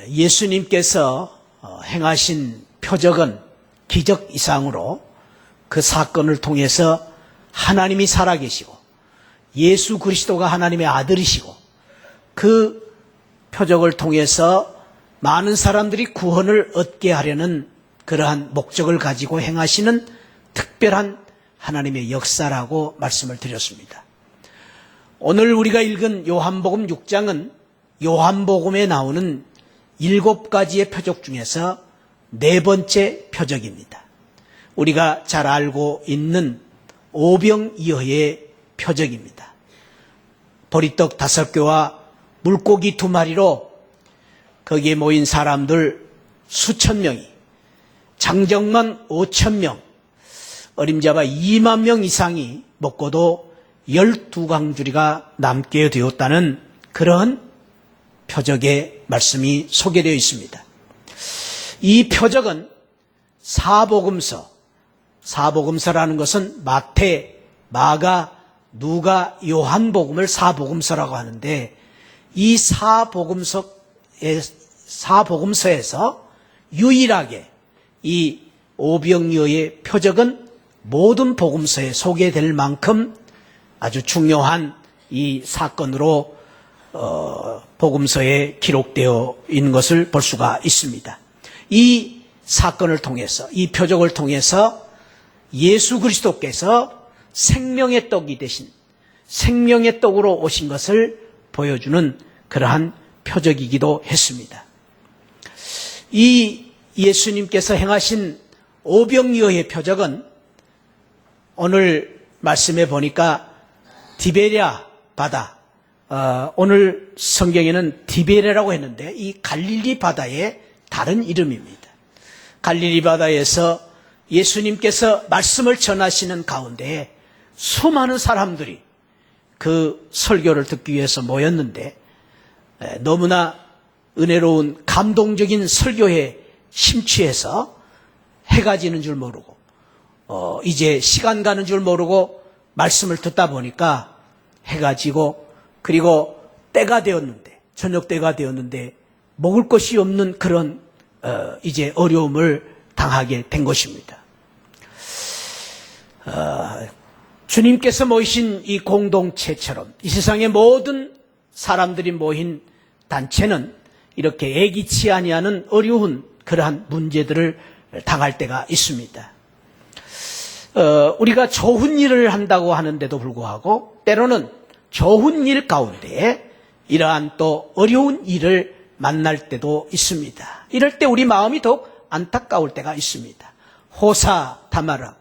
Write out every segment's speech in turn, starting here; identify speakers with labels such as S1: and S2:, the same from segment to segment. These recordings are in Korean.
S1: 예수님께서 행하신 표적은 기적 이상으로 그 사건을 통해서 하나님이 살아계시고 예수 그리스도가 하나님의 아들이시고 그 표적을 통해서 많은 사람들이 구원을 얻게 하려는 그러한 목적을 가지고 행하시는 특별한 하나님의 역사라고 말씀을 드렸습니다. 오늘 우리가 읽은 요한복음 6장은 요한복음에 나오는 7가지의 표적 중에서 4번째 표적입니다. 우리가 잘 알고 있는 오병이어의 표적입니다. 보리떡 5개와 물고기 2마리로 거기에 모인 사람들 수천 명이 장정만 5천 명, 어림잡아 2만 명 이상이 먹고도 12강주리가 남게 되었다는 그런 표적의 말씀이 소개되어 있습니다. 이 표적은 사복음서라는 것은 마태, 마가, 누가, 요한복음을 사복음서라고 하는데 이 사복음서에서 유일하게 이 오병이어의 표적은 모든 복음서에 소개될 만큼 아주 중요한 이 사건으로 복음서에 기록되어 있는 것을 볼 수가 있습니다. 이 사건을 통해서, 이 표적을 통해서 예수 그리스도께서 생명의 떡이 되신 생명의 떡으로 오신 것을 보여주는 그러한 표적이기도 했습니다. 이 예수님께서 행하신 오병이어의 표적은 오늘 말씀에 보니까 디베랴 바다, 오늘 성경에는 디베레라고 했는데 이 갈릴리 바다의 다른 이름입니다. 갈릴리 바다에서 예수님께서 말씀을 전하시는 가운데 수많은 사람들이 그 설교를 듣기 위해서 모였는데 너무나 은혜로운 감동적인 설교에 심취해서 해가 지는 줄 모르고 이제 시간 가는 줄 모르고 말씀을 듣다 보니까 해가 지고 그리고 때가 되었는데 저녁 때가 되었는데 먹을 것이 없는 그런 이제 어려움을 당하게 된 것입니다. 주님께서 모이신 이 공동체처럼 이 세상의 모든 사람들이 모인 단체는 이렇게 예기치 아니하는 어려운 그러한 문제들을 당할 때가 있습니다. 우리가 좋은 일을 한다고 하는데도 불구하고 때로는 좋은 일 가운데 이러한 또 어려운 일을 만날 때도 있습니다. 이럴 때 우리 마음이 더욱 안타까울 때가 있습니다. 호사다마라고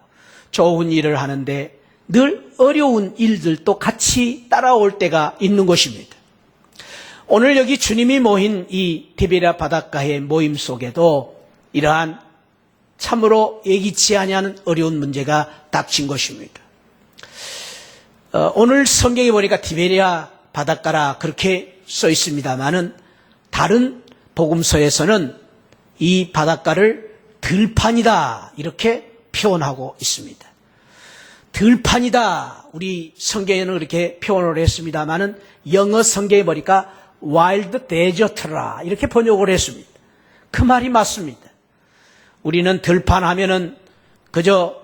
S1: 좋은 일을 하는데 늘 어려운 일들도 같이 따라올 때가 있는 것입니다. 오늘 여기 주님이 모인 이 디베랴 바닷가의 모임 속에도 이러한 참으로 예기치 아니하는 어려운 문제가 닥친 것입니다. 오늘 성경에 보니까 디베랴 바닷가라 그렇게 써 있습니다만은 다른 복음서에서는 이 바닷가를 들판이다 이렇게 표현하고 있습니다. 들판이다 우리 성경에는 그렇게 표현을 했습니다만은 영어 성경에 보니까 wild desert라 이렇게 번역을 했습니다. 그 말이 맞습니다. 우리는 들판 하면은 그저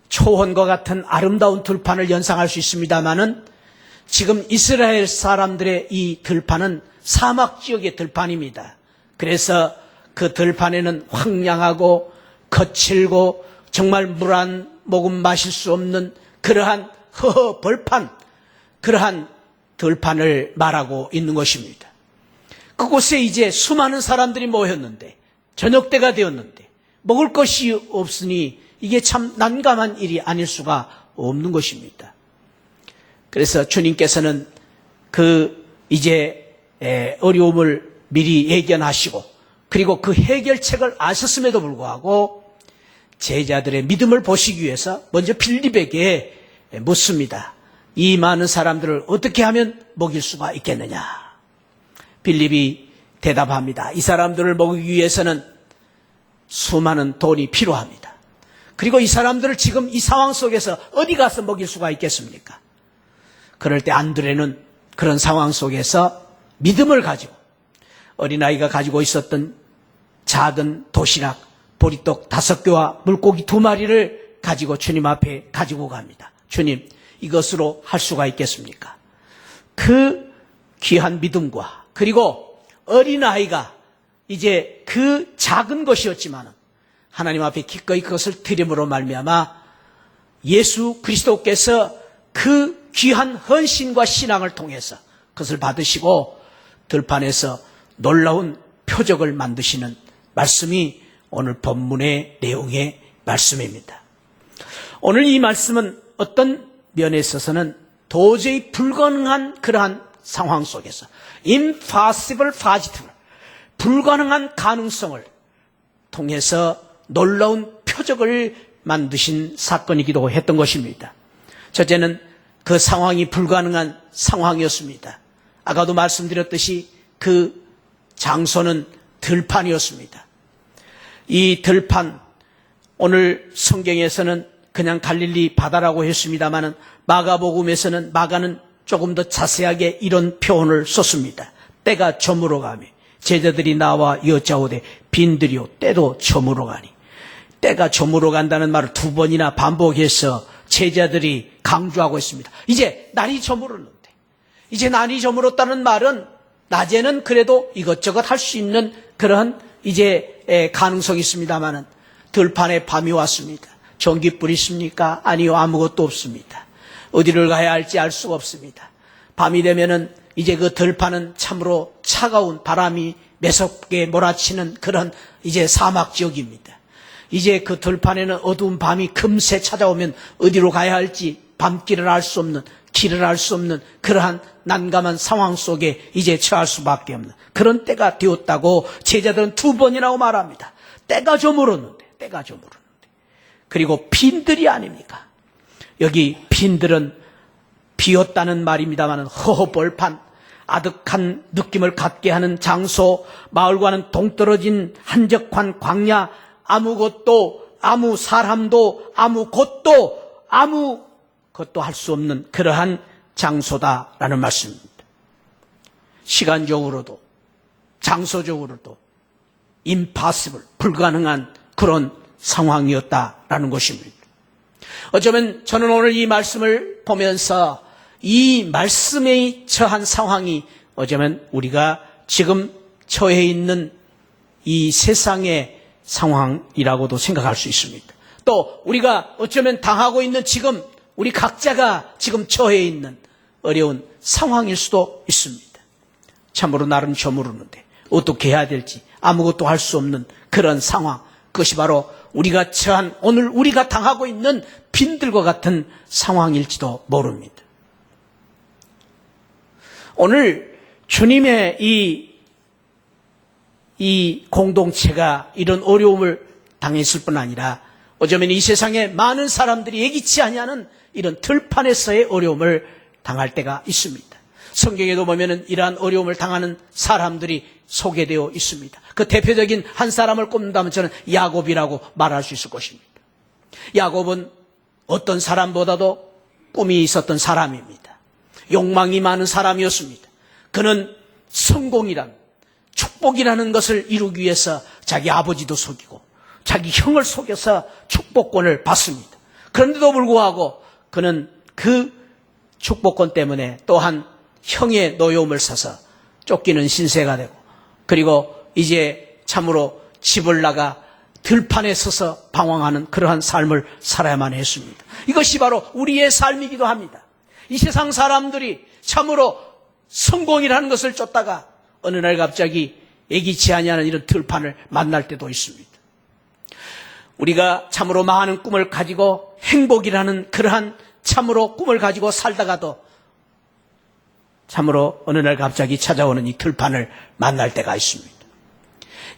S1: 초원과 같은 아름다운 들판을 연상할 수 있습니다만은 지금 이스라엘 사람들의 이 들판은 사막 지역의 들판입니다. 그래서 그 들판에는 황량하고 거칠고 정말 물 한 모금 마실 수 없는 그러한 허허 벌판, 그러한 들판을 말하고 있는 것입니다. 그곳에 이제 수많은 사람들이 모였는데 저녁 때가 되었는데 먹을 것이 없으니 이게 참 난감한 일이 아닐 수가 없는 것입니다. 그래서 주님께서는 그 이제 어려움을 미리 예견하시고 그리고 그 해결책을 아셨음에도 불구하고 제자들의 믿음을 보시기 위해서 먼저 빌립에게 묻습니다. 이 많은 사람들을 어떻게 하면 먹일 수가 있겠느냐? 빌립이 대답합니다. 이 사람들을 먹이기 위해서는 수많은 돈이 필요합니다. 그리고 이 사람들을 지금 이 상황 속에서 어디 가서 먹일 수가 있겠습니까? 그럴 때 안드레는 그런 상황 속에서 믿음을 가지고 어린아이가 가지고 있었던 작은 도시락, 보리떡 5개와 물고기 2마리를 가지고 주님 앞에 가지고 갑니다. 주님, 이것으로 할 수가 있겠습니까? 그 귀한 믿음과 그리고 어린아이가 이제 그 작은 것이었지만 하나님 앞에 기꺼이 그것을 드림으로 말미암아 예수 그리스도께서 그 귀한 헌신과 신앙을 통해서 그것을 받으시고 들판에서 놀라운 표적을 만드시는 말씀이 오늘 본문의 내용의 말씀입니다. 오늘 이 말씀은 어떤 면에 있어서는 도저히 불가능한 그러한 상황 속에서 impossible possible, 불가능한 가능성을 통해서 놀라운 표적을 만드신 사건이기도 했던 것입니다. 첫째는 그 상황이 불가능한 상황이었습니다. 아까도 말씀드렸듯이 그 장소는 들판이었습니다. 이 들판, 오늘 성경에서는 그냥 갈릴리 바다라고 했습니다마는 마가복음에서는 마가는 조금 더 자세하게 이런 표현을 썼습니다. 때가 저물어 가며 제자들이 나와 여짜오되 빈들이요 때도 저물어 가니, 때가 저물어 간다는 말을 2번이나 반복해서 제자들이 강조하고 있습니다. 이제 날이 저물었는데, 이제 날이 저물었다는 말은 낮에는 그래도 이것저것 할 수 있는 그런 이제 가능성이 있습니다만은 들판에 밤이 왔습니다. 전기불이 있습니까? 아니요, 아무것도 없습니다. 어디를 가야 할지 알 수가 없습니다. 밤이 되면은 이제 그 들판은 참으로 차가운 바람이 매섭게 몰아치는 그런 이제 사막 지역입니다. 이제 그 들판에는 어두운 밤이 금세 찾아오면 어디로 가야 할지 밤길을 알 수 없는, 길을 알 수 없는 그러한 난감한 상황 속에 이제 처할 수밖에 없는 그런 때가 되었다고 제자들은 2번이라고 말합니다. 때가 저물었는데, 때가 저물었는데. 그리고 빈들이 아닙니까? 여기 빈들은 비었다는 말입니다만 허허벌판, 아득한 느낌을 갖게 하는 장소, 마을과는 동떨어진 한적한 광야, 아무것도, 아무 사람도, 아무 곳도, 아무것도 할 수 없는 그러한 장소다라는 말씀입니다. 시간적으로도 장소적으로도 impossible, 불가능한 그런 상황이었다라는 것입니다. 어쩌면 저는 오늘 이 말씀을 보면서 이 말씀에 처한 상황이 어쩌면 우리가 지금 처해 있는 이 세상의 상황이라고도 생각할 수 있습니다. 또 우리가 어쩌면 당하고 있는 지금 우리 각자가 지금 처해 있는 어려운 상황일 수도 있습니다. 참으로 나름 저무르는데 어떻게 해야 될지 아무것도 할 수 없는 그런 상황, 그것이 바로 우리가 처한 오늘 우리가 당하고 있는 빈들과 같은 상황일지도 모릅니다. 오늘 주님의 이 공동체가 이런 어려움을 당했을 뿐 아니라 어쩌면 이 세상에 많은 사람들이 예기치 아니하는 이런 들판에서의 어려움을 당할 때가 있습니다. 성경에도 보면은 이러한 어려움을 당하는 사람들이 소개되어 있습니다. 그 대표적인 한 사람을 꼽는다면 저는 야곱이라고 말할 수 있을 것입니다. 야곱은 어떤 사람보다도 꿈이 있었던 사람입니다. 욕망이 많은 사람이었습니다. 그는 성공이란, 축복이라는 것을 이루기 위해서 자기 아버지도 속이고 자기 형을 속여서 축복권을 받습니다. 그런데도 불구하고 그는 그 축복권 때문에 또한 형의 노여움을 사서 쫓기는 신세가 되고, 그리고 이제 참으로 집을 나가 들판에 서서 방황하는 그러한 삶을 살아야만 했습니다. 이것이 바로 우리의 삶이기도 합니다. 이 세상 사람들이 참으로 성공이라는 것을 쫓다가 어느 날 갑자기 예기치 아니하는 이런 들판을 만날 때도 있습니다. 우리가 참으로 많은 꿈을 가지고 행복이라는 그러한 참으로 꿈을 가지고 살다가도 참으로 어느 날 갑자기 찾아오는 이 들판을 만날 때가 있습니다.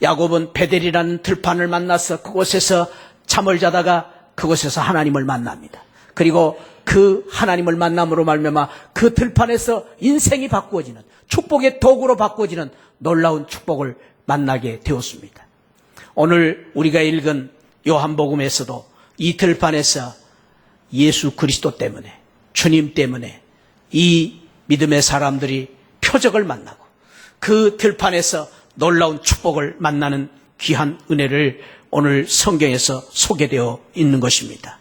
S1: 야곱은 베델이라는 들판을 만나서 그곳에서 잠을 자다가 그곳에서 하나님을 만납니다. 그리고 그 하나님을 만남으로 말미암아 그 들판에서 인생이 바꾸어지는, 축복의 도구로 바꾸어지는 놀라운 축복을 만나게 되었습니다. 오늘 우리가 읽은 요한복음에서도 이 들판에서 예수 그리스도 때문에, 주님 때문에 이 믿음의 사람들이 표적을 만나고 그 들판에서 놀라운 축복을 만나는 귀한 은혜를 오늘 성경에서 소개되어 있는 것입니다.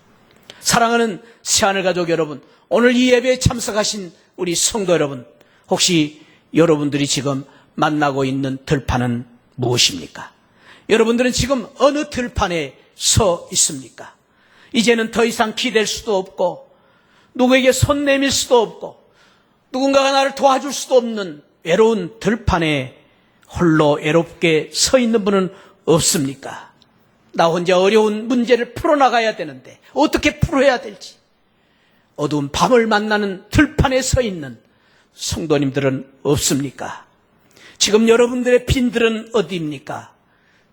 S1: 사랑하는 새하늘 가족 여러분, 오늘 이 예배에 참석하신 우리 성도 여러분, 혹시 여러분들이 지금 만나고 있는 들판은 무엇입니까? 여러분들은 지금 어느 들판에 서 있습니까? 이제는 더 이상 기댈 수도 없고 누구에게 손 내밀 수도 없고 누군가가 나를 도와줄 수도 없는 외로운 들판에 홀로 외롭게 서 있는 분은 없습니까? 나 혼자 어려운 문제를 풀어나가야 되는데 어떻게 풀어야 될지 어두운 밤을 만나는 들판에 서 있는 성도님들은 없습니까? 지금 여러분들의 빈들은 어디입니까?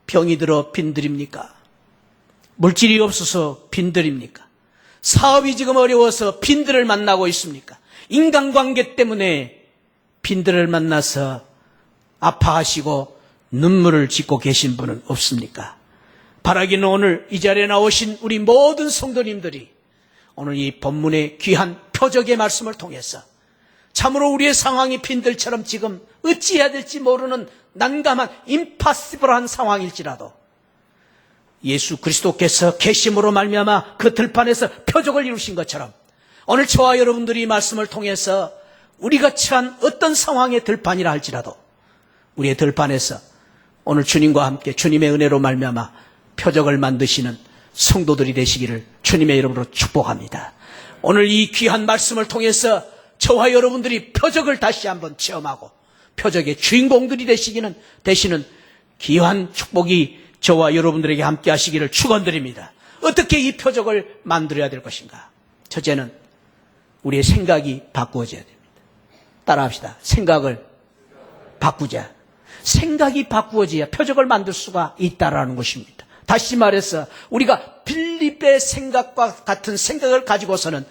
S1: 병이 들어 빈들입니까? 물질이 없어서 빈들입니까? 사업이 지금 어려워서 빈들을 만나고 있습니까? 인간관계 때문에 빈들을 만나서 아파하시고 눈물을 짓고 계신 분은 없습니까? 바라기는 오늘 이 자리에 나오신 우리 모든 성도님들이 오늘 이 본문의 귀한 표적의 말씀을 통해서 참으로 우리의 상황이 빈들처럼 지금 어찌해야 될지 모르는 난감한 임파서블한 상황일지라도 예수 그리스도께서 계심으로 말미암아 그 들판에서 표적을 이루신 것처럼 오늘 저와 여러분들이 이 말씀을 통해서 우리가 처한 어떤 상황의 들판이라 할지라도 우리의 들판에서 오늘 주님과 함께 주님의 은혜로 말미암아 표적을 만드시는 성도들이 되시기를 주님의 이름으로 축복합니다. 오늘 이 귀한 말씀을 통해서 저와 여러분들이 표적을 다시 한번 체험하고 표적의 주인공들이 되시는 귀한 축복이 저와 여러분들에게 함께 하시기를 축원드립니다. 어떻게 이 표적을 만들어야 될 것인가? 첫째는 우리의 생각이 바꾸어져야 됩니다. 따라합시다. 생각을 바꾸자. 생각이 바꾸어져야 표적을 만들 수가 있다라는 것입니다. 다시 말해서 우리가 빌립의 생각과 같은 생각을 가지고서는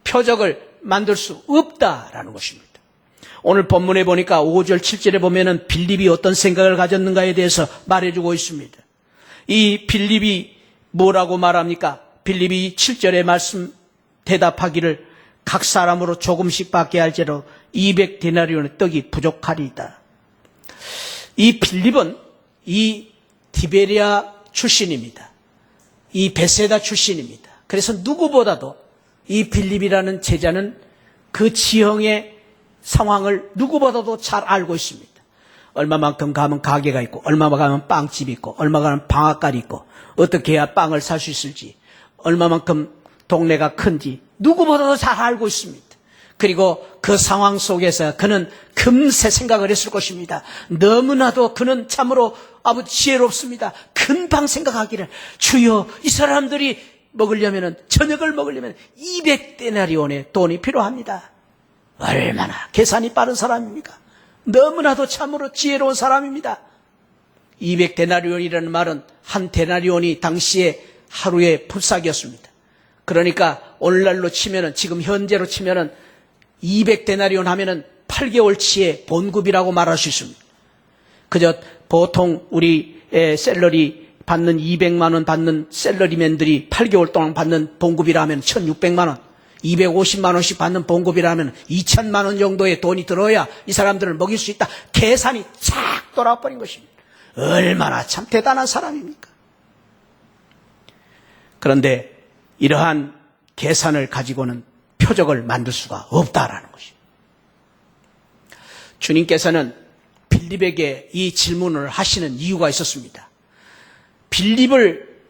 S1: 표적을 만들 수 없다라는 것입니다. 오늘 본문에 보니까 5절 7절에 보면은 빌립이 어떤 생각을 가졌는가에 대해서 말해주고 있습니다. 이 빌립이 뭐라고 말합니까? 빌립이 7절에 말씀 대답하기를 각 사람으로 조금씩 받게 할지라도 200데나리온의 떡이 부족하리이다. 이 빌립은 이 디베리아 출신입니다. 이 베세다 출신입니다. 그래서 누구보다도 이 빌립이라는 제자는 그 지형의 상황을 누구보다도 잘 알고 있습니다. 얼마만큼 가면 가게가 있고 얼마만큼 가면 빵집이 있고 얼마만큼 가면 방앗간이 있고 어떻게 해야 빵을 살 수 있을지 얼마만큼 동네가 큰지 누구보다도 잘 알고 있습니다. 그리고 그 상황 속에서 그는 금세 생각을 했을 것입니다. 너무나도 그는 참으로 아버지 지혜롭습니다. 금방 생각하기를 주여 이 사람들이 저녁을 먹으려면 200데나리온의 돈이 필요합니다. 얼마나 계산이 빠른 사람입니까? 너무나도 참으로 지혜로운 사람입니다. 200데나리온이라는 말은 한 데나리온이 당시에 하루의 품삯이었습니다. 그러니까 오늘날로 치면은 지금 현재로 치면은 200데나리온 하면은 8개월치의 본급이라고 말할 수 있습니다. 그저 보통 우리 셀러리 받는 200만 원 받는 셀러리맨들이 8개월 동안 받는 봉급이라 하면 1600만 원, 250만 원씩 받는 봉급이라면 2000만 원 정도의 돈이 들어야 이 사람들을 먹일 수 있다. 계산이 쫙 돌아버린 것입니다. 얼마나 참 대단한 사람입니까? 그런데 이러한 계산을 가지고는 표적을 만들 수가 없다라는 것입니다. 주님께서는 빌립에게 이 질문을 하시는 이유가 있었습니다. 빌립을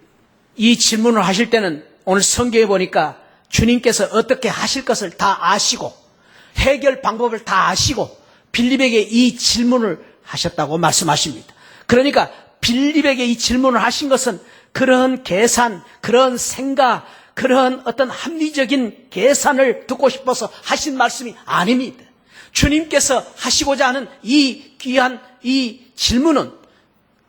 S1: 이 질문을 하실 때는 오늘 성경에 보니까 주님께서 어떻게 하실 것을 다 아시고 해결 방법을 다 아시고 빌립에게 이 질문을 하셨다고 말씀하십니다. 그러니까 빌립에게 이 질문을 하신 것은 그런 계산, 그런 생각, 그런 어떤 합리적인 계산을 듣고 싶어서 하신 말씀이 아닙니다. 주님께서 하시고자 하는 이 귀한 이 질문은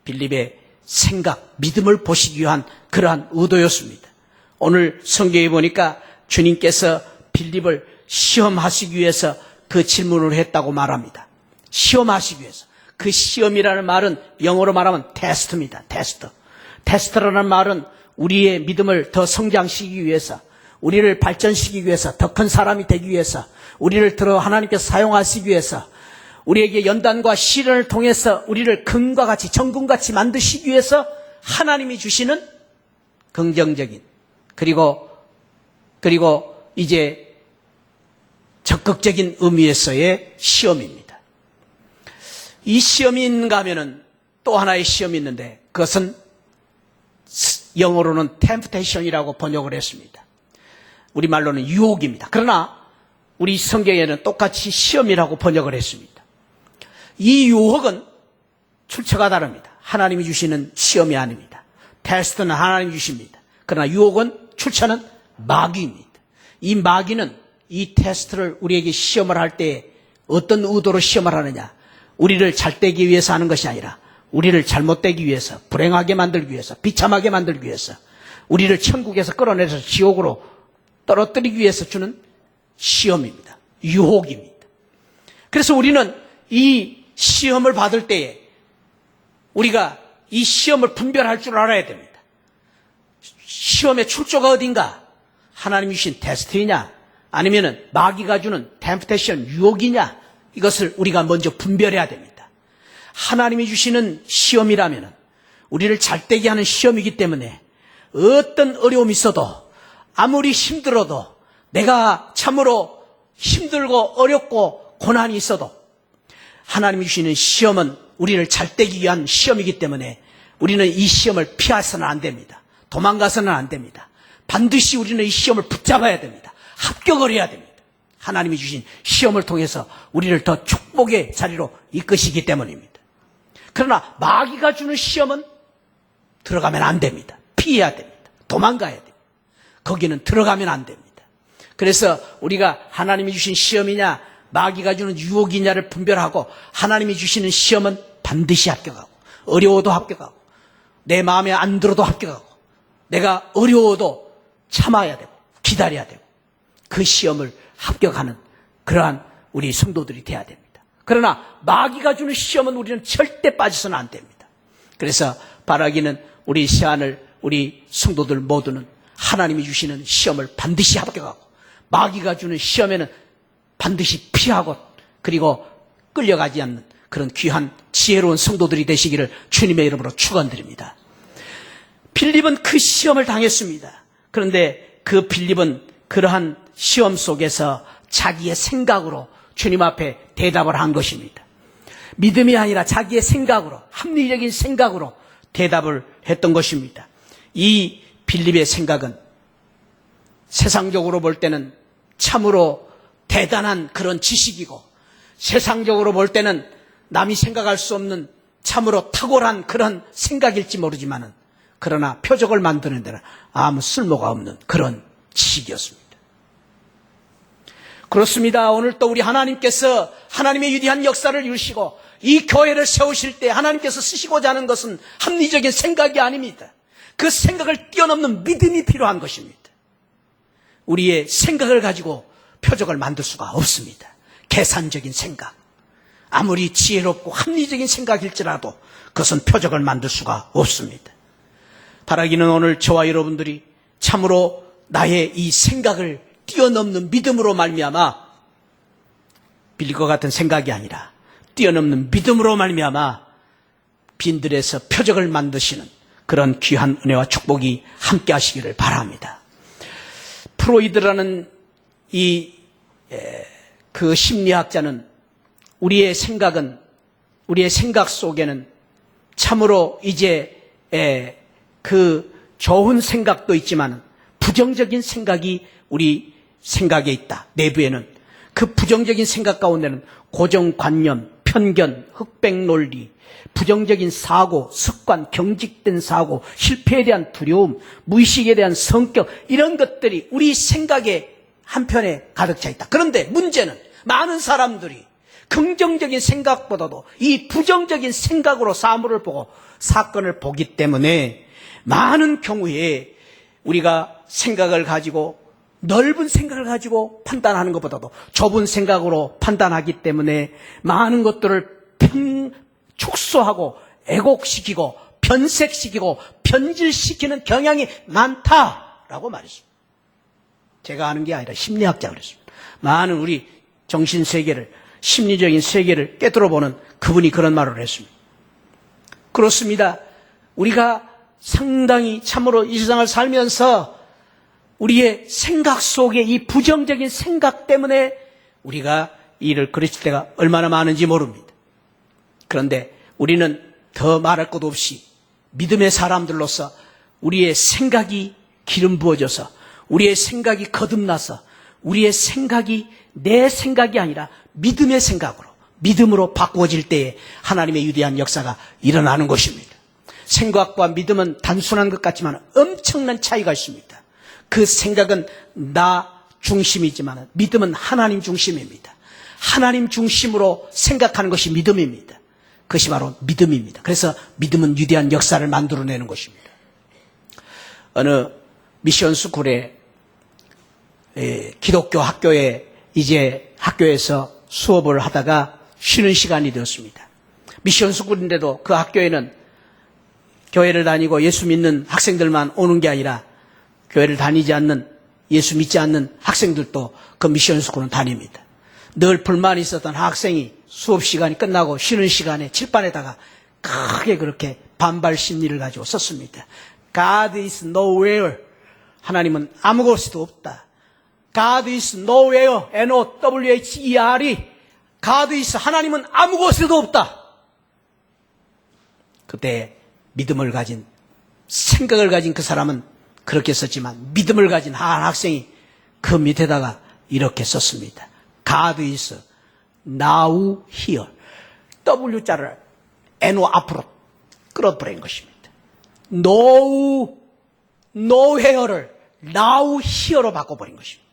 S1: 빌립의 생각, 믿음을 보시기 위한 그러한 의도였습니다. 오늘 성경에 보니까 주님께서 빌립을 시험하시기 위해서 그 질문을 했다고 말합니다. 시험하시기 위해서. 그 시험이라는 말은 영어로 말하면 테스트입니다. 테스트. 테스트라는 말은 우리의 믿음을 더 성장시키기 위해서, 우리를 발전시키기 위해서, 더 큰 사람이 되기 위해서, 우리를 들어 하나님께서 사용하시기 위해서, 우리에게 연단과 시련을 통해서 우리를 금과 같이 정금같이 만드시기 위해서 하나님이 주시는 긍정적인 그리고 이제 적극적인 의미에서의 시험입니다. 이 시험이 있는가 하면은 또 하나의 시험이 있는데 그것은 영어로는 temptation이라고 번역을 했습니다. 우리말로는 유혹입니다. 그러나 우리 성경에는 똑같이 시험이라고 번역을 했습니다. 이 유혹은 출처가 다릅니다. 하나님이 주시는 시험이 아닙니다. 테스트는 하나님이 주십니다. 그러나 유혹은 출처는 마귀입니다. 이 마귀는 이 테스트를 우리에게 시험을 할 때 어떤 의도로 시험을 하느냐, 우리를 잘되기 위해서 하는 것이 아니라 우리를 잘못되기 위해서, 불행하게 만들기 위해서, 비참하게 만들기 위해서, 우리를 천국에서 끌어내서 지옥으로 떨어뜨리기 위해서 주는 시험입니다. 유혹입니다. 그래서 우리는 이 시험을 받을 때에 우리가 이 시험을 분별할 줄 알아야 됩니다. 시험의 출처가 어딘가? 하나님이 주신 테스트이냐? 아니면은 마귀가 주는 템프테이션, 유혹이냐? 이것을 우리가 먼저 분별해야 됩니다. 하나님이 주시는 시험이라면은 우리를 잘되게 하는 시험이기 때문에 어떤 어려움이 있어도 아무리 힘들어도 내가 참으로 힘들고 어렵고 고난이 있어도 하나님이 주시는 시험은 우리를 잘되기 위한 시험이기 때문에 우리는 이 시험을 피해서는 안 됩니다. 도망가서는 안 됩니다. 반드시 우리는 이 시험을 붙잡아야 됩니다. 합격을 해야 됩니다. 하나님이 주신 시험을 통해서 우리를 더 축복의 자리로 이끄시기 때문입니다. 그러나 마귀가 주는 시험은 들어가면 안 됩니다. 피해야 됩니다. 도망가야 됩니다. 거기는 들어가면 안 됩니다. 그래서 우리가 하나님이 주신 시험이냐 마귀가 주는 유혹이냐를 분별하고 하나님이 주시는 시험은 반드시 합격하고 어려워도 합격하고 내 마음에 안 들어도 합격하고 내가 어려워도 참아야 되고 기다려야 되고 그 시험을 합격하는 그러한 우리 성도들이 돼야 됩니다. 그러나 마귀가 주는 시험은 우리는 절대 빠져서는 안 됩니다. 그래서 바라기는 우리 시안을 우리 성도들 모두는 하나님이 주시는 시험을 반드시 합격하고 마귀가 주는 시험에는 반드시 피하고 그리고 끌려가지 않는 그런 귀한 지혜로운 성도들이 되시기를 주님의 이름으로 축원드립니다. 빌립은 그 시험을 당했습니다. 그런데 그 빌립은 그러한 시험 속에서 자기의 생각으로 주님 앞에 대답을 한 것입니다. 믿음이 아니라 자기의 생각으로 합리적인 생각으로 대답을 했던 것입니다. 이 빌립의 생각은 세상적으로 볼 때는 참으로 대단한 그런 지식이고 세상적으로 볼 때는 남이 생각할 수 없는 참으로 탁월한 그런 생각일지 모르지만은 그러나 표적을 만드는 데는 아무 쓸모가 없는 그런 지식이었습니다. 그렇습니다. 오늘 또 우리 하나님께서 하나님의 위대한 역사를 이루시고 이 교회를 세우실 때 하나님께서 쓰시고자 하는 것은 합리적인 생각이 아닙니다. 그 생각을 뛰어넘는 믿음이 필요한 것입니다. 우리의 생각을 가지고 표적을 만들 수가 없습니다. 계산적인 생각, 아무리 지혜롭고 합리적인 생각일지라도 그것은 표적을 만들 수가 없습니다. 바라기는 오늘 저와 여러분들이 참으로 나의 이 생각을 뛰어넘는 믿음으로 말미암아 빌립과 같은 생각이 아니라 뛰어넘는 믿음으로 말미암아 빈들에서 표적을 만드시는 그런 귀한 은혜와 축복이 함께 하시기를 바랍니다. 프로이드라는 그 심리학자는 우리의 생각 속에는 참으로 이제 그 좋은 생각도 있지만 부정적인 생각이 우리 생각에 있다. 내부에는 그 부정적인 생각 가운데는 고정관념, 편견, 흑백 논리, 부정적인 사고, 습관, 경직된 사고, 실패에 대한 두려움, 무의식에 대한 성격 이런 것들이 우리 생각의 한편에 가득 차 있다. 그런데 문제는 많은 사람들이 긍정적인 생각보다도 이 부정적인 생각으로 사물을 보고 사건을 보기 때문에 많은 경우에 우리가 생각을 가지고 넓은 생각을 가지고 판단하는 것보다도 좁은 생각으로 판단하기 때문에 많은 것들을 축소하고 왜곡시키고 변색시키고 변질시키는 경향이 많다라고 말했습니다. 제가 아는 게 아니라 심리학자가 그랬습니다. 많은 우리 정신세계를 심리적인 세계를 꿰뚫어보는 그분이 그런 말을 했습니다. 그렇습니다. 우리가 상당히 참으로 이 세상을 살면서 우리의 생각 속에 이 부정적인 생각 때문에 우리가 일을 그르칠 때가 얼마나 많은지 모릅니다. 그런데 우리는 더 말할 것도 없이 믿음의 사람들로서 우리의 생각이 기름 부어져서 우리의 생각이 거듭나서 우리의 생각이 내 생각이 아니라 믿음의 생각으로 믿음으로 바꾸어질 때에 하나님의 위대한 역사가 일어나는 것입니다. 생각과 믿음은 단순한 것 같지만 엄청난 차이가 있습니다. 그 생각은 나 중심이지만 믿음은 하나님 중심입니다. 하나님 중심으로 생각하는 것이 믿음입니다. 그것이 바로 믿음입니다. 그래서 믿음은 위대한 역사를 만들어내는 것입니다. 어느 미션 스쿨에 기독교 학교에 이제 학교에서 수업을 하다가 쉬는 시간이 되었습니다. 미션 스쿨인데도 그 학교에는 교회를 다니고 예수 믿는 학생들만 오는 게 아니라 교회를 다니지 않는 예수 믿지 않는 학생들도 그 미션 스쿨은 다닙니다. 늘 불만이 있었던 학생이 수업 시간이 끝나고 쉬는 시간에 칠판에다가 크게 그렇게 반발 심리를 가지고 썼습니다. God is nowhere. 하나님은 아무 곳에도 없다. God is nowhere. N-O-W-H-E-R-E. God is 하나님은 아무 곳에도 없다. 그때 믿음을 가진 생각을 가진 그 사람은 그렇게 썼지만 믿음을 가진 한 학생이 그 밑에다가 이렇게 썼습니다. God is now here. W자를 N오 앞으로 끌어버린 것입니다. nowhere를 now here로 바꿔버린 것입니다.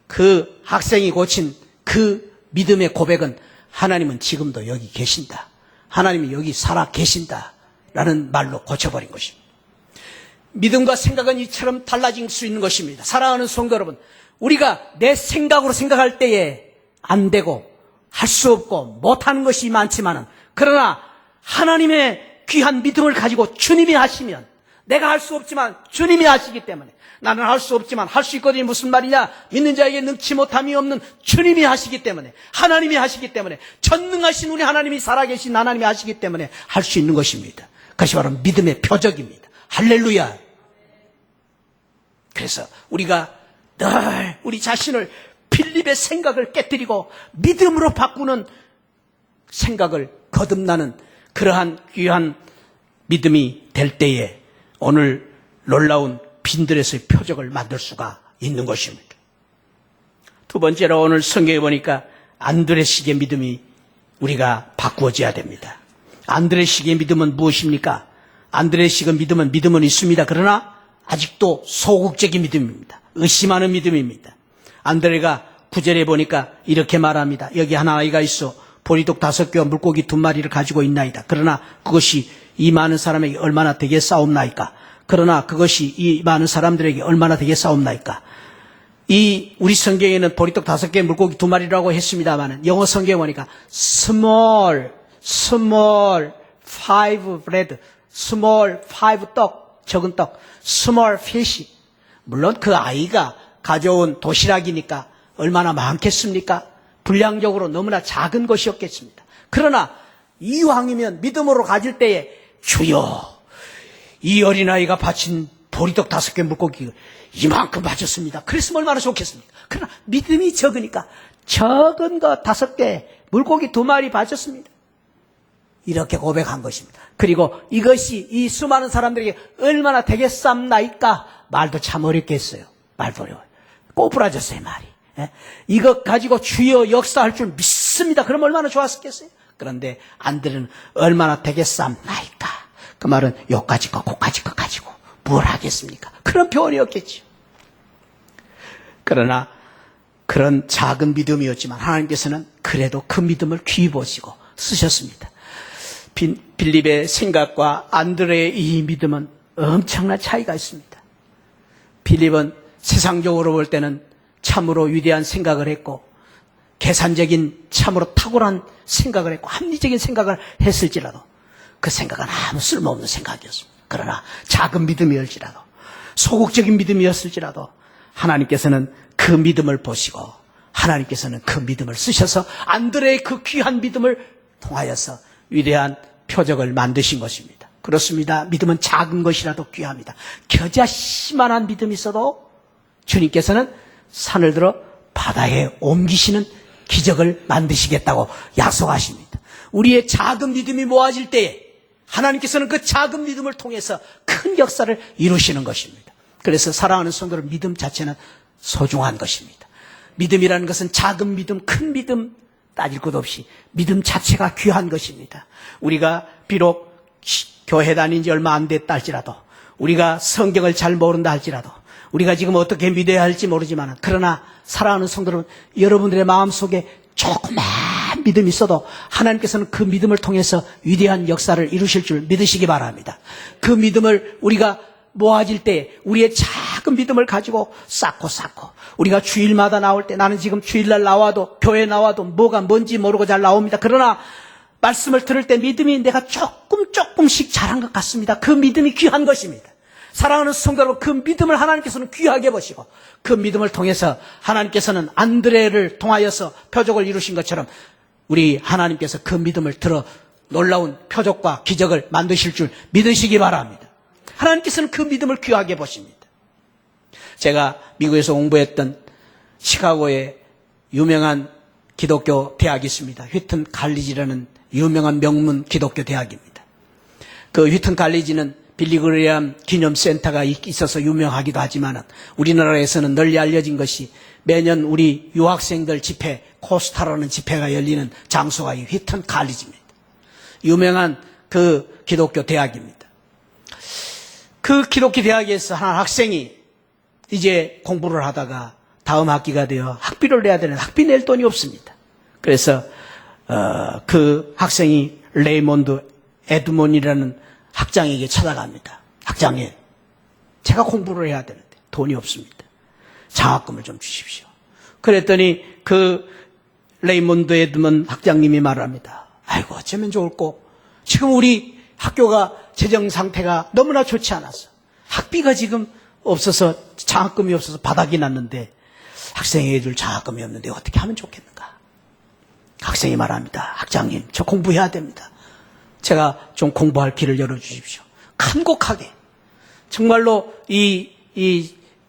S1: 그 학생이 고친 그 믿음의 고백은 하나님은 지금도 여기 계신다. 하나님이 여기 살아 계신다. 라는 말로 고쳐버린 것입니다. 믿음과 생각은 이처럼 달라질 수 있는 것입니다. 사랑하는 성도 여러분, 우리가 내 생각으로 생각할 때에 안 되고 할 수 없고 못하는 것이 많지만은 그러나 하나님의 귀한 믿음을 가지고 주님이 하시면 내가 할 수 없지만 주님이 하시기 때문에 나는 할 수 없지만 할 수 있거든요. 무슨 말이냐? 믿는 자에게 능치 못함이 없는 주님이 하시기 때문에 하나님이 하시기 때문에 전능하신 우리 하나님이 살아계신 하나님이 하시기 때문에 할 수 있는 것입니다. 그것이 바로 믿음의 표적입니다. 할렐루야. 그래서 우리가 늘 우리 자신을 빌립의 생각을 깨뜨리고 믿음으로 바꾸는 생각을 거듭나는 그러한 귀한 믿음이 될 때에 오늘 놀라운 빈들에서의 표적을 만들 수가 있는 것입니다. 두 번째로 오늘 성경에 보니까 안드레식의 믿음이 우리가 바꾸어져야 됩니다. 안드레식의 믿음은 무엇입니까? 안드레식의 믿음은 있습니다. 그러나 아직도 소극적인 믿음입니다. 의심하는 믿음입니다. 안드레가 9절에 보니까 이렇게 말합니다. 여기 하나 아이가 있어 보리독 5개와 물고기 2마리를 가지고 있나이다. 그러나 그것이 이 많은 사람에게 얼마나 되겠사옵나이까? 그러나 그것이 이 많은 사람들에게 얼마나 되겠사옵나이까? 이 우리 성경에는 보리떡 5개 물고기 2마리라고 했습니다만 영어 성경에 보니까 small 5 bread, small 5 떡, 적은 떡, small fish. 물론 그 아이가 가져온 도시락이니까 얼마나 많겠습니까? 분량적으로 너무나 작은 것이었겠습니다. 그러나 이왕이면 믿음으로 가질 때에 주여 이 어린아이가 바친 보리떡 5개 물고기 이만큼 바쳤습니다. 그랬으면 얼마나 좋겠습니까? 그러나 믿음이 적으니까 적은 거 5개 물고기 2마리 바쳤습니다. 이렇게 고백한 것입니다. 그리고 이것이 이 수많은 사람들에게 얼마나 되겠삼나이까? 말도 참 어렵겠어요. 말도 어려워요. 꼬부라졌어요, 말이. 이것 가지고 주여 역사할 줄 믿습니다. 그럼 얼마나 좋았겠어요? 그런데 안드레는 얼마나 되겠삼나이까? 그 말은 요까지 거, 고까지 거 가지고 뭘 하겠습니까? 그런 표현이었겠죠. 그러나 그런 작은 믿음이었지만 하나님께서는 그래도 그 믿음을 귀히 보시고 쓰셨습니다. 빌립의 생각과 안드레의 이 믿음은 엄청난 차이가 있습니다. 빌립은 세상적으로 볼 때는 참으로 위대한 생각을 했고 계산적인 참으로 탁월한 생각을 했고 합리적인 생각을 했을지라도 그 생각은 아무 쓸모없는 생각이었습니다. 그러나 작은 믿음이었지라도 소극적인 믿음이었을지라도 하나님께서는 그 믿음을 보시고 하나님께서는 그 믿음을 쓰셔서 안드레의 그 귀한 믿음을 통하여서 위대한 표적을 만드신 것입니다. 그렇습니다. 믿음은 작은 것이라도 귀합니다. 겨자씨만한 믿음이 있어도 주님께서는 산을 들어 바다에 옮기시는 기적을 만드시겠다고 약속하십니다. 우리의 작은 믿음이 모아질 때에 하나님께서는 그 작은 믿음을 통해서 큰 역사를 이루시는 것입니다. 그래서 사랑하는 성도들, 믿음 자체는 소중한 것입니다. 믿음이라는 것은 작은 믿음, 큰 믿음 따질 것 없이 믿음 자체가 귀한 것입니다. 우리가 비록 교회 다닌 지 얼마 안 됐다 할지라도, 우리가 성경을 잘 모른다 할지라도, 우리가 지금 어떻게 믿어야 할지 모르지만, 그러나 사랑하는 성도들은 여러분들의 마음속에 조그만 믿음이 있어도 하나님께서는 그 믿음을 통해서 위대한 역사를 이루실 줄 믿으시기 바랍니다. 그 믿음을 우리가 모아질 때 우리의 작은 믿음을 가지고 쌓고 우리가 주일마다 나올 때, 나는 지금 주일날 나와도, 교회 나와도 뭐가 뭔지 모르고 잘 나옵니다. 그러나 말씀을 들을 때 믿음이 내가 조금씩 자란 것 같습니다. 그 믿음이 귀한 것입니다. 사랑하는 성도 여러분, 그 믿음을 하나님께서는 귀하게 보시고 그 믿음을 통해서 하나님께서는 안드레를 통하여서 표적을 이루신 것처럼 우리 하나님께서 그 믿음을 들어 놀라운 표적과 기적을 만드실 줄 믿으시기 바랍니다. 하나님께서는 그 믿음을 귀하게 보십니다. 제가 미국에서 공부했던 시카고의 유명한 기독교 대학이 있습니다. 휘튼 칼리지라는 유명한 명문 기독교 대학입니다. 그 휘튼 칼리지는 빌리 그레이엄 기념센터가 있어서 유명하기도 하지만 우리나라에서는 널리 알려진 것이 매년 우리 유학생들 집회, 코스타라는 집회가 열리는 장소가 이 휘튼 칼리지입니다. 유명한 그 기독교 대학입니다. 그 기독교 대학에서 한 학생이 이제 공부를 하다가 다음 학기가 되어 학비를 내야 되는데 학비 낼 돈이 없습니다. 그래서 그 학생이 레이몬드 에드몬이라는 학장에게 찾아갑니다. 학장님, 제가 공부를 해야 되는데 돈이 없습니다. 장학금을 좀 주십시오. 그랬더니 그 레이몬드 에드먼 학장님이 말합니다. 아이고, 어쩌면 좋을꼬. 지금 우리 학교가 재정 상태가 너무나 좋지 않아서 학비가 지금 없어서, 장학금이 없어서 바닥이 났는데 학생에게 줄 장학금이 없는데 어떻게 하면 좋겠는가. 학생이 말합니다. 학장님, 저 공부해야 됩니다. 제가 좀 공부할 길을 열어주십시오. 간곡하게 정말로 이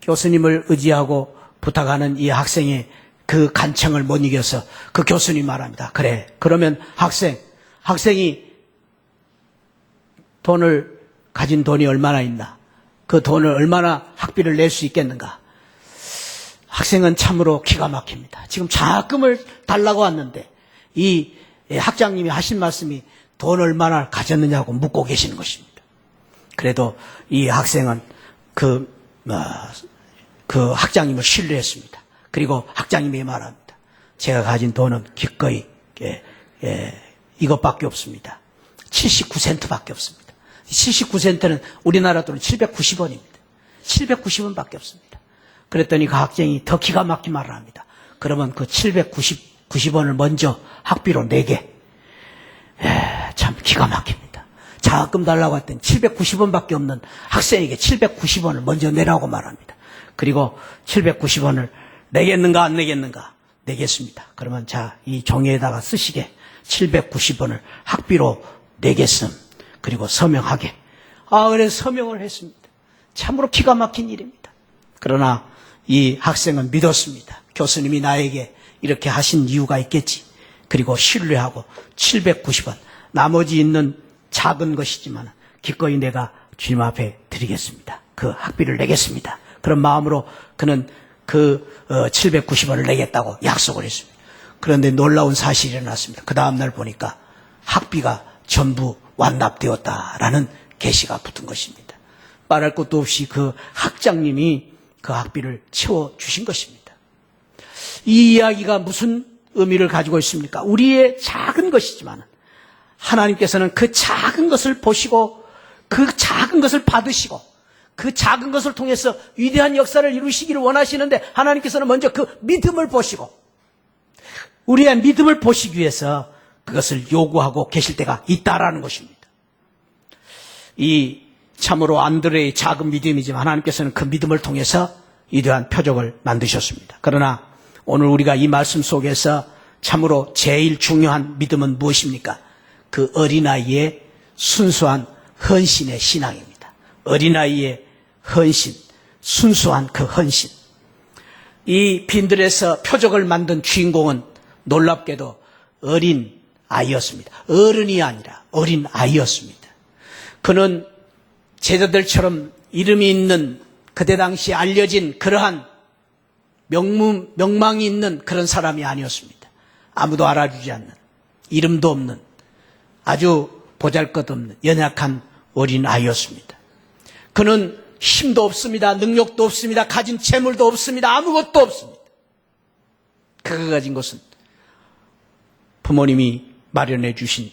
S1: 교수님을 의지하고 부탁하는 이 학생의 그 간청을 못 이겨서 그 교수님 말합니다. 그래, 그러면 학생이 가진 돈이 얼마나 있나, 그 돈을 얼마나 학비를 낼 수 있겠는가. 학생은 참으로 기가 막힙니다. 지금 장학금을 달라고 왔는데 이 학장님이 하신 말씀이 돈 얼마나 가졌느냐고 묻고 계시는 것입니다. 그래도 이 학생은 그 학장님을 신뢰했습니다. 그리고 학장님이 말합니다. 제가 가진 돈은 기꺼이 이것밖에 없습니다. 79센트밖에 없습니다. 79센트는 우리나라 돈은 790원입니다. 790원밖에 없습니다. 그랬더니 그 학생이 더 기가 막힌 말을 합니다. 그러면 그 790원을 먼저 학비로 내게. 참 기가 막힙니다. 장학금 달라고 했더니 790원밖에 없는 학생에게 790원을 먼저 내라고 말합니다. 그리고 790원을 내겠는가 안 내겠는가? 내겠습니다. 그러면 자, 이 종이에다가 쓰시게 790원을 학비로 내겠음. 그리고 서명하게. 그래서 서명을 했습니다. 참으로 기가 막힌 일입니다. 그러나 이 학생은 믿었습니다. 교수님이 나에게 이렇게 하신 이유가 있겠지. 그리고 신뢰하고 790원, 나머지 있는 작은 것이지만 기꺼이 내가 주님 앞에 드리겠습니다. 그 학비를 내겠습니다. 그런 마음으로 그는 그 790원을 내겠다고 약속을 했습니다. 그런데 놀라운 사실이 일어났습니다. 그 다음날 보니까 학비가 전부 완납되었다라는 계시가 붙은 것입니다. 말할 것도 없이 그 학장님이 그 학비를 채워주신 것입니다. 이 이야기가 무슨 의미를 가지고 있습니까? 우리의 작은 것이지만 하나님께서는 그 작은 것을 보시고 그 작은 것을 받으시고 그 작은 것을 통해서 위대한 역사를 이루시기를 원하시는데 하나님께서는 먼저 그 믿음을 보시고 우리의 믿음을 보시기 위해서 그것을 요구하고 계실 때가 있다라는 것입니다. 이 참으로 안드레의 작은 믿음이지만 하나님께서는 그 믿음을 통해서 위대한 표적을 만드셨습니다. 그러나 오늘 우리가 이 말씀 속에서 참으로 제일 중요한 믿음은 무엇입니까? 그 어린아이의 순수한 헌신의 신앙입니다. 어린아이의 헌신, 순수한 그 헌신. 이 빈들에서 표적을 만든 주인공은 놀랍게도 어린 아이였습니다. 어른이 아니라 어린 아이였습니다. 그는 제자들처럼 이름이 있는 그때 당시 알려진 그러한 명망이 있는 그런 사람이 아니었습니다. 아무도 알아주지 않는, 이름도 없는, 아주 보잘것없는 연약한 어린 아이였습니다. 그는 힘도 없습니다. 능력도 없습니다. 가진 재물도 없습니다. 아무것도 없습니다. 그가 가진 것은 부모님이 마련해 주신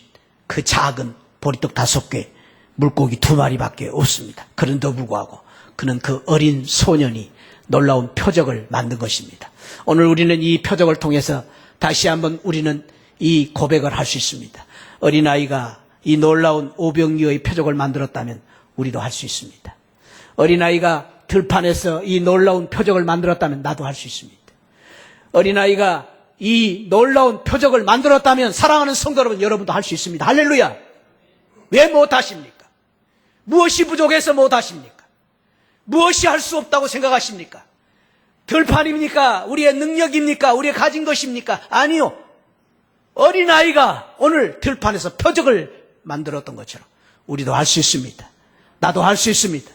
S1: 그 작은 보리떡 5개, 물고기 2마리밖에 없습니다. 그런데도 불구하고 그는 그 어린 소년이 놀라운 표적을 만든 것입니다. 오늘 우리는 이 표적을 통해서 다시 한번 우리는 이 고백을 할 수 있습니다. 어린아이가 이 놀라운 오병이어의 표적을 만들었다면 우리도 할 수 있습니다. 어린아이가 들판에서 이 놀라운 표적을 만들었다면 나도 할 수 있습니다. 어린아이가 이 놀라운 표적을 만들었다면 사랑하는 성도 여러분, 여러분도 할 수 있습니다. 할렐루야! 왜 못하십니까? 무엇이 부족해서 못하십니까? 무엇이 할 수 없다고 생각하십니까? 들판입니까? 우리의 능력입니까? 우리의 가진 것입니까? 아니요. 어린아이가 오늘 들판에서 표적을 만들었던 것처럼 우리도 할 수 있습니다. 나도 할 수 있습니다.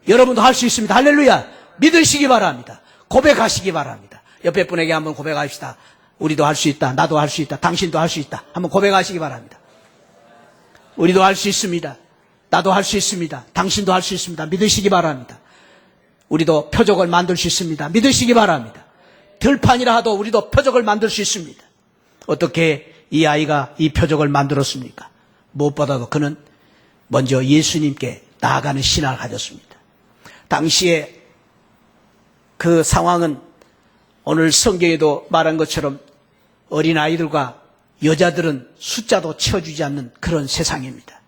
S1: 여러분도 할 수 있습니다. 할렐루야! 믿으시기 바랍니다. 고백하시기 바랍니다. 옆에 분에게 한번 고백합시다. 우리도 할 수 있다. 나도 할 수 있다. 당신도 할 수 있다. 한번 고백하시기 바랍니다. 우리도 할 수 있습니다. 나도 할 수 있습니다. 당신도 할 수 있습니다. 믿으시기 바랍니다. 우리도 표적을 만들 수 있습니다. 믿으시기 바랍니다. 들판이라 하도 우리도 표적을 만들 수 있습니다. 어떻게 이 아이가 이 표적을 만들었습니까? 무엇보다도 그는 먼저 예수님께 나아가는 신앙을 가졌습니다. 당시에 그 상황은 오늘 성경에도 말한 것처럼 어린아이들과 여자들은 숫자도 채워주지 않는 그런 세상입니다.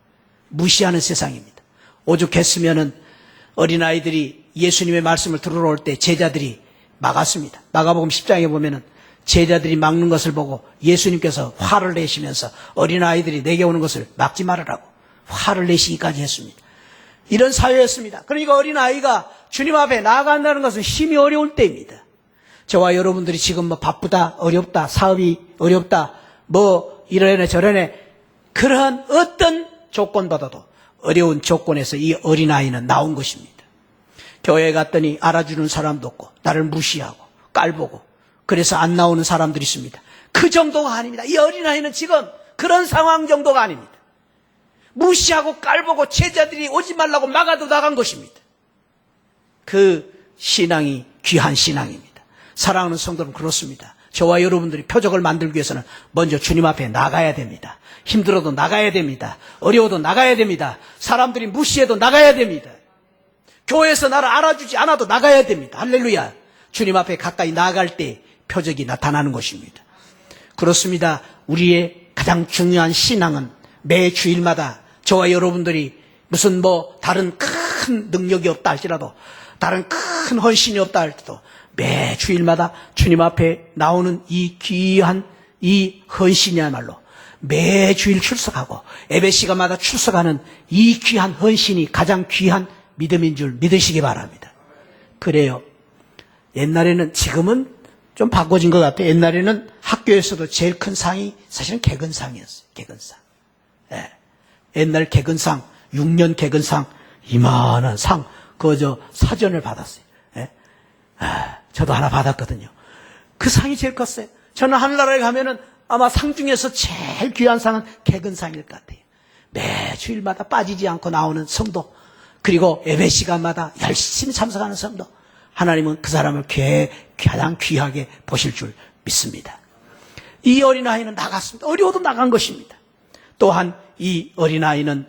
S1: 무시하는 세상입니다. 오죽했으면은 어린아이들이 예수님의 말씀을 들으러 올 때 제자들이 막았습니다. 마가복음 10장에 보면은 제자들이 막는 것을 보고 예수님께서 화를 내시면서 어린아이들이 내게 오는 것을 막지 말으라고 화를 내시기까지 했습니다. 이런 사회였습니다. 그러니까 어린아이가 주님 앞에 나아간다는 것은 힘이 어려울 때입니다. 저와 여러분들이 지금 뭐 바쁘다, 어렵다, 사업이 어렵다, 뭐 이러네 저러네 그러한 어떤 조건보다도 어려운 조건에서 이 어린아이는 나온 것입니다. 교회에 갔더니 알아주는 사람도 없고 나를 무시하고 깔보고 그래서 안 나오는 사람들이 있습니다. 그 정도가 아닙니다. 이 어린아이는 지금 그런 상황 정도가 아닙니다. 무시하고 깔보고 제자들이 오지 말라고 막아도 나간 것입니다. 그 신앙이 귀한 신앙입니다. 사랑하는 성도는 그렇습니다. 저와 여러분들이 표적을 만들기 위해서는 먼저 주님 앞에 나가야 됩니다. 힘들어도 나가야 됩니다. 어려워도 나가야 됩니다. 사람들이 무시해도 나가야 됩니다. 교회에서 나를 알아주지 않아도 나가야 됩니다. 할렐루야. 주님 앞에 가까이 나아갈 때 표적이 나타나는 것입니다. 그렇습니다. 우리의 가장 중요한 신앙은 매 주일마다 저와 여러분들이 무슨 뭐 다른 큰 능력이 없다 할지라도 다른 큰 헌신이 없다 할지라도 매 주일마다 주님 앞에 나오는 이 귀한 이 헌신이야말로 매 주일 출석하고 예배 시간마다 출석하는 이 귀한 헌신이 가장 귀한 믿음인 줄 믿으시기 바랍니다. 그래요. 옛날에는 지금은 좀 바꿔진 것 같아요. 옛날에는 학교에서도 제일 큰 상이 사실은 개근상이었어요. 개근상. 예. 옛날 개근상, 6년 개근상, 이만한 상, 그저 사전을 받았어요. 예. 저도 하나 받았거든요. 그 상이 제일 컸어요. 저는 하늘나라에 가면은 아마 상 중에서 제일 귀한 상은 개근상일 것 같아요. 매 주일마다 빠지지 않고 나오는 성도, 그리고 예배 시간마다 열심히 참석하는 성도, 하나님은 그 사람을 가장 귀하게 보실 줄 믿습니다. 이 어린아이는 나갔습니다. 어려워도 나간 것입니다. 또한 이 어린아이는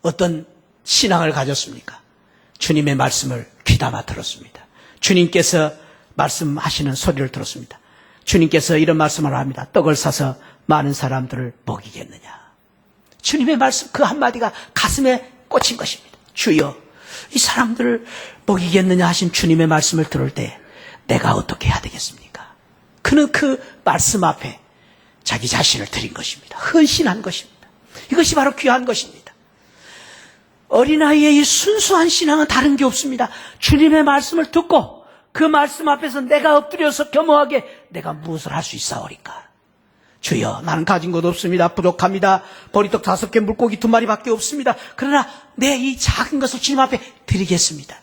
S1: 어떤 신앙을 가졌습니까? 주님의 말씀을 귀담아 들었습니다. 주님께서 말씀하시는 소리를 들었습니다. 주님께서 이런 말씀을 합니다. 떡을 사서 많은 사람들을 먹이겠느냐. 주님의 말씀 그 한마디가 가슴에 꽂힌 것입니다. 주여, 이 사람들을 먹이겠느냐 하신 주님의 말씀을 들을 때 내가 어떻게 해야 되겠습니까? 그는 그 말씀 앞에 자기 자신을 드린 것입니다. 헌신한 것입니다. 이것이 바로 귀한 것입니다. 어린아이의 이 순수한 신앙은 다른 게 없습니다. 주님의 말씀을 듣고 그 말씀 앞에서 내가 엎드려서 겸허하게 내가 무엇을 할 수 있사오리까? 주여, 나는 가진 것 없습니다. 부족합니다. 보리떡 5개, 물고기 2마리밖에 없습니다. 그러나 내 이 작은 것을 주님 앞에 드리겠습니다.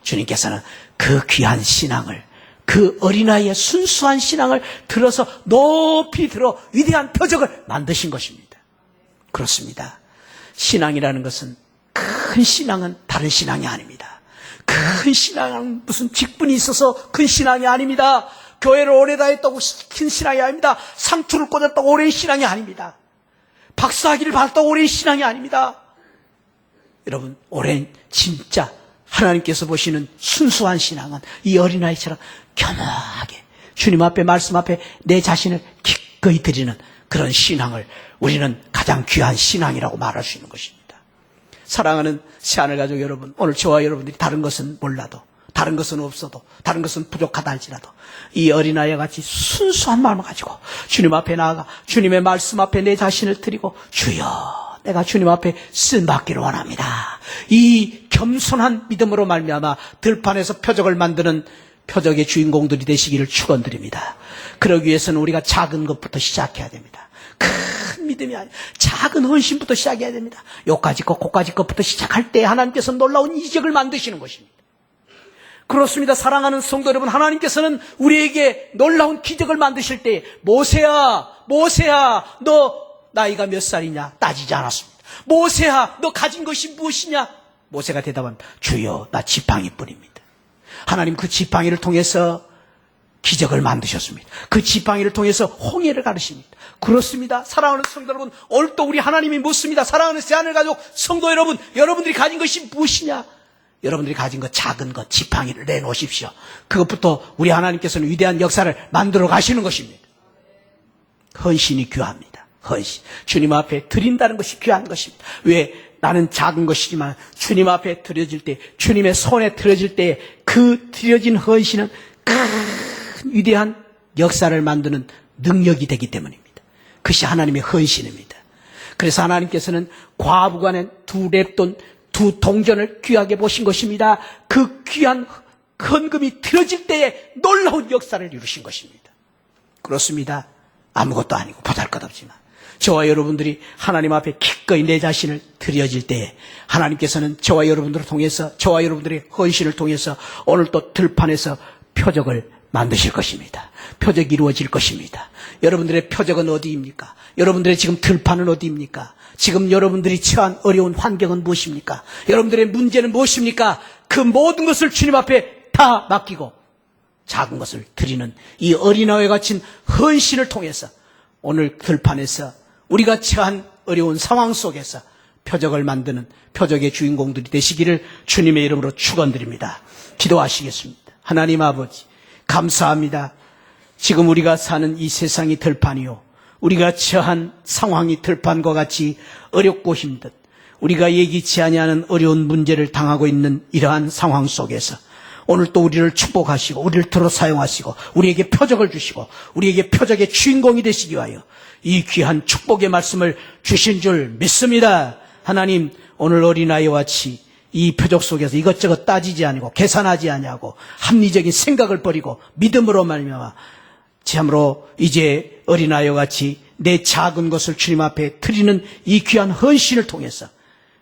S1: 주님께서는 그 귀한 신앙을, 그 어린아이의 순수한 신앙을 들어서 높이 들어 위대한 표적을 만드신 것입니다. 그렇습니다. 신앙이라는 것은, 큰 신앙은 다른 신앙이 아닙니다. 큰 신앙은 무슨 직분이 있어서 큰 신앙이 아닙니다. 교회를 오래 다녔다고 큰 신앙이 아닙니다. 상투를 꽂았다고 오랜 신앙이 아닙니다. 박사학위를 받았다고 오랜 신앙이 아닙니다. 여러분, 오랜 진짜 하나님께서 보시는 순수한 신앙은 이 어린아이처럼 겸허하게 주님 앞에, 말씀 앞에 내 자신을 기꺼이 드리는 그런 신앙을 우리는 가장 귀한 신앙이라고 말할 수 있는 것입니다. 사랑하는 새하늘 가족 여러분, 오늘 저와 여러분들이 다른 것은 몰라도, 다른 것은 없어도, 다른 것은 부족하다 할지라도 이 어린아이와 같이 순수한 마음을 가지고 주님 앞에 나아가 주님의 말씀 앞에 내 자신을 드리고, 주여, 내가 주님 앞에 쓰임받기를 원합니다. 이 겸손한 믿음으로 말미암아 들판에서 표적을 만드는 표적의 주인공들이 되시기를 축원드립니다. 그러기 위해서는 우리가 작은 것부터 시작해야 됩니다. 큰 믿음이 아니라 작은 헌신부터 시작해야 됩니다. 요까지 것, 고까지 것부터 시작할 때 하나님께서 놀라운 이적을 만드시는 것입니다. 그렇습니다. 사랑하는 성도 여러분, 하나님께서는 우리에게 놀라운 기적을 만드실 때 모세야, 모세야, 너 나이가 몇 살이냐 따지지 않았습니다. 모세야, 너 가진 것이 무엇이냐? 모세가 대답합니다. 주여, 나 지팡이뿐입니다. 하나님 그 지팡이를 통해서 기적을 만드셨습니다. 그 지팡이를 통해서 홍해를 가르십니다. 그렇습니다. 사랑하는 성도 여러분, 오늘 또 우리 하나님이 묻습니다. 사랑하는 새하늘 가족 성도 여러분, 여러분들이 가진 것이 무엇이냐? 여러분들이 가진 것, 작은 것, 지팡이를 내놓으십시오. 그것부터 우리 하나님께서는 위대한 역사를 만들어 가시는 것입니다. 헌신이 귀합니다. 헌신. 주님 앞에 드린다는 것이 귀한 것입니다. 왜? 나는 작은 것이지만 주님 앞에 드려질 때, 주님의 손에 드려질 때 그 드려진 헌신은 큰 위대한 역사를 만드는 능력이 되기 때문입니다. 그것이 하나님의 헌신입니다. 그래서 하나님께서는 과부가 낸 2렙돈, 2동전을 귀하게 보신 것입니다. 그 귀한 헌금이 드려질 때에 놀라운 역사를 이루신 것입니다. 그렇습니다. 아무것도 아니고 보잘것없지만 저와 여러분들이 하나님 앞에 기꺼이 내 자신을 드려질 때에 하나님께서는 저와 여러분들을 통해서, 저와 여러분들의 헌신을 통해서 오늘 또 들판에서 표적을 만드실 것입니다. 표적이 이루어질 것입니다. 여러분들의 표적은 어디입니까? 여러분들의 지금 들판은 어디입니까? 지금 여러분들이 처한 어려운 환경은 무엇입니까? 여러분들의 문제는 무엇입니까? 그 모든 것을 주님 앞에 다 맡기고 작은 것을 드리는 이 어린아이와 같은 헌신을 통해서 오늘 들판에서 우리가 처한 어려운 상황 속에서 표적을 만드는 표적의 주인공들이 되시기를 주님의 이름으로 축원드립니다. 기도하시겠습니다. 하나님 아버지, 감사합니다. 지금 우리가 사는 이 세상이 들판이요, 우리가 처한 상황이 들판과 같이 어렵고 힘든, 우리가 예기치 아니하는 어려운 문제를 당하고 있는 이러한 상황 속에서 오늘 또 우리를 축복하시고 우리를 들어 사용하시고 우리에게 표적을 주시고 우리에게 표적의 주인공이 되시기 위하여 이 귀한 축복의 말씀을 주신 줄 믿습니다. 하나님, 오늘 어린아이와 같이 이 표적 속에서 이것저것 따지지 아니고 계산하지 아니하고 합리적인 생각을 버리고 믿음으로 말미암아 참으로 이제 어린아이와 같이 내 작은 것을 주님 앞에 드리는 이 귀한 헌신을 통해서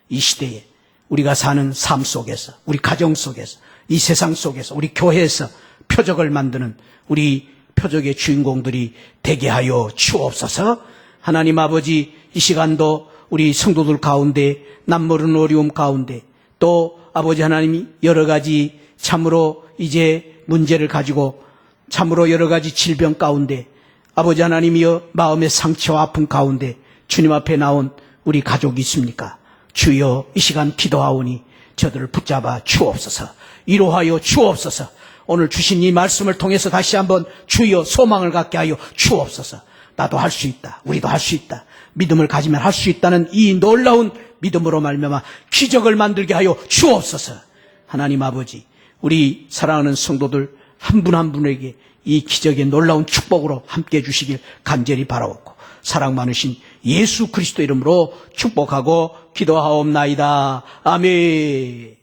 S1: 이 시대에 우리가 사는 삶 속에서, 우리 가정 속에서, 이 세상 속에서, 우리 교회에서 표적을 만드는 우리 표적의 주인공들이 되게 하여 주옵소서. 하나님 아버지, 이 시간도 우리 성도들 가운데 남모르는 어려움 가운데 또 아버지 하나님이 여러 가지 참으로 이제 문제를 가지고 참으로 여러 가지 질병 가운데 아버지 하나님이여 마음의 상처와 아픔 가운데 주님 앞에 나온 우리 가족이 있습니까? 주여, 이 시간 기도하오니 저들을 붙잡아 주옵소서. 위로하여 주옵소서. 오늘 주신 이 말씀을 통해서 다시 한번 주여 소망을 갖게 하여 주옵소서. 나도 할 수 있다. 우리도 할 수 있다. 믿음을 가지면 할 수 있다는 이 놀라운 믿음으로 말미암아 기적을 만들게 하여 주옵소서. 하나님 아버지, 우리 사랑하는 성도들 한 분 한 분에게 이 기적의 놀라운 축복으로 함께 해주시길 간절히 바라옵고 사랑 많으신 예수 그리스도 이름으로 축복하고 기도하옵나이다. 아멘.